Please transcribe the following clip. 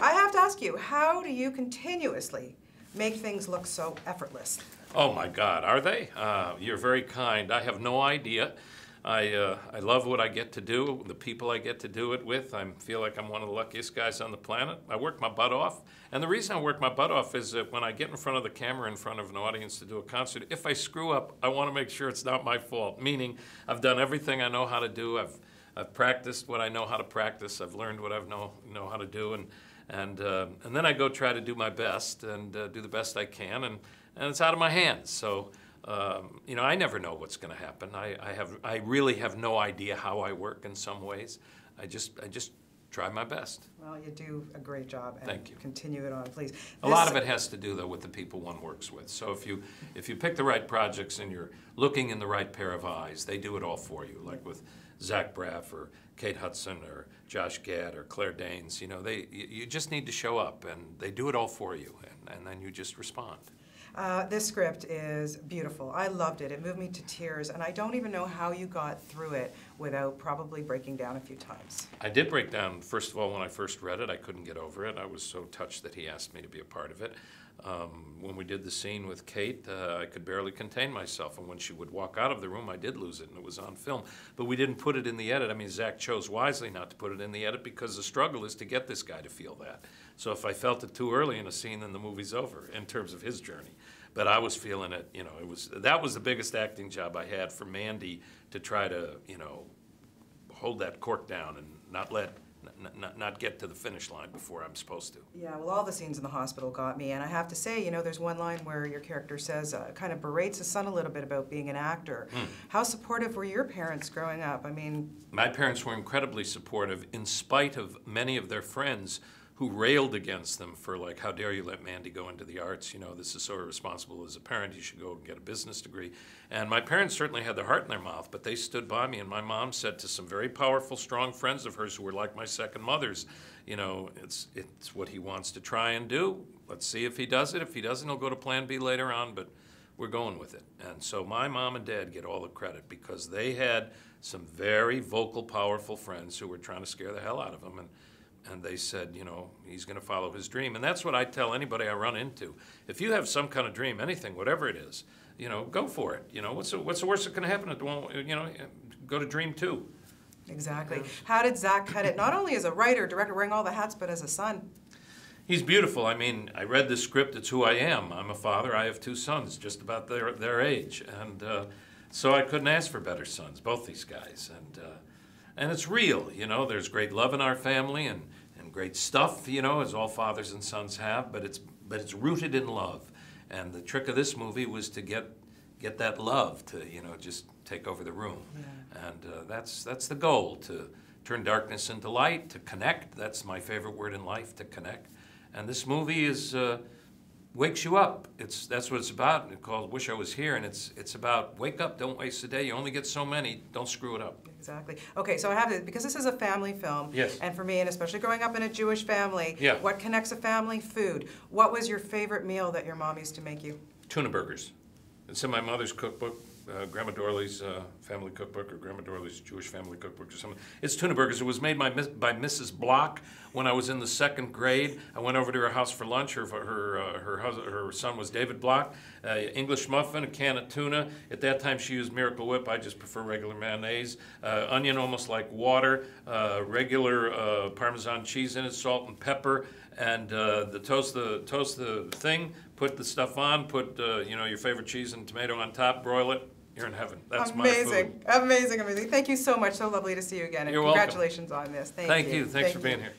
I have to ask you, how do you continuously make things look so effortless? Oh my God, are they? You're very kind. I have no idea. I love what I get to do, the people I get to do it with. I feel like I'm one of the luckiest guys on the planet. I work my butt off. And the reason I work my butt off is that when I get in front of the camera, in front of an audience to do a concert, if I screw up, I want to make sure it's not my fault. Meaning, I've done everything I know how to do. I've practiced what I know how to practice. I've learned what I know how to do. And then I go try to do my best and do the best I can. And it's out of my hands. So, you know, I never know what's going to happen. I really have no idea how I work in some ways. I just try my best. Well, you do a great job. And thank you. Continue it on, please. A lot of it has to do, though, with the people one works with. So if you pick the right projects and you're looking in the right pair of eyes, they do it all for you. Like with Zach Braff or Kate Hudson or Josh Gad or Claire Danes, you know, you just need to show up, and they do it all for you, and then you just respond. This script is beautiful. I loved it. It moved me to tears, and I don't even know how you got through it without probably breaking down a few times. I did break down, first of all, when I first read it. I couldn't get over it. I was so touched that he asked me to be a part of it. When we did the scene with Kate, I could barely contain myself, and when she would walk out of the room, I did lose it, and it was on film. But we didn't put it in the edit. I mean, Zach chose wisely not to put it in the edit because the struggle is to get this guy to feel that. So if I felt it too early in a scene, then the movie's over in terms of his journey. But I was feeling it, you know, that was the biggest acting job I had for Mandy, to try to, you know, hold that cork down and not get to the finish line before I'm supposed to. Yeah, well, all the scenes in the hospital got me, and I have to say, you know, there's one line where your character says, kind of berates his son a little bit about being an actor. How supportive were your parents growing up? I mean... My parents were incredibly supportive, in spite of many of their friends who railed against them for, like, how dare you let Mandy go into the arts? You know, this is so irresponsible as a parent. You should go and get a business degree. And my parents certainly had their heart in their mouth, but they stood by me. And my mom said to some very powerful, strong friends of hers who were like my second mothers, you know, it's what he wants to try and do. Let's see if he does it. If he doesn't, he'll go to Plan B later on, but we're going with it. And so my mom and dad get all the credit because they had some very vocal, powerful friends who were trying to scare the hell out of him. And they said, you know, he's going to follow his dream. And that's what I tell anybody I run into. If you have some kind of dream, anything, whatever it is, you know, go for it. You know, what's the worst that can happen? You know, go to dream too. Exactly. How did Zach cut it, not only as a writer, director, wearing all the hats, but as a son? He's beautiful. I mean, I read the script. It's who I am. I'm a father. I have two sons, just about their age. And so I couldn't ask for better sons, both these guys. And it's real, you know, there's great love in our family and great stuff, you know, as all fathers and sons have, but it's rooted in love. And the trick of this movie was to get that love to, you know, just take over the room. Yeah. And that's the goal, to turn darkness into light, to connect. That's my favorite word in life, to connect. And this movie is wakes you up. That's what it's about. It's called Wish I Was Here, and it's about wake up, don't waste a day. You only get so many, don't screw it up. Exactly. Okay, so I have to, because this is a family film, yes. And for me, and especially growing up in a Jewish family, yeah. What connects a family? Food. What was your favorite meal that your mom used to make you? Tuna burgers. It's in my mother's cookbook, Grandma Dorley's family cookbook, or Grandma Dorley's Jewish family cookbook or something. It's tuna burgers. It was made by Mrs. Block when I was in the 2nd grade. I went over to her house for lunch. Her son was David Block. English muffin, a can of tuna. At that time she used Miracle Whip. I just prefer regular mayonnaise. Onion almost like water. Regular Parmesan cheese in it, salt and pepper. And toast the thing, put the stuff on, put you know, your favorite cheese and tomato on top, broil it. You're in heaven. That's amazing. My food. Amazing, amazing. Thank you so much. So lovely to see you again. And You're congratulations welcome. on this. Thank you. Thanks for being here.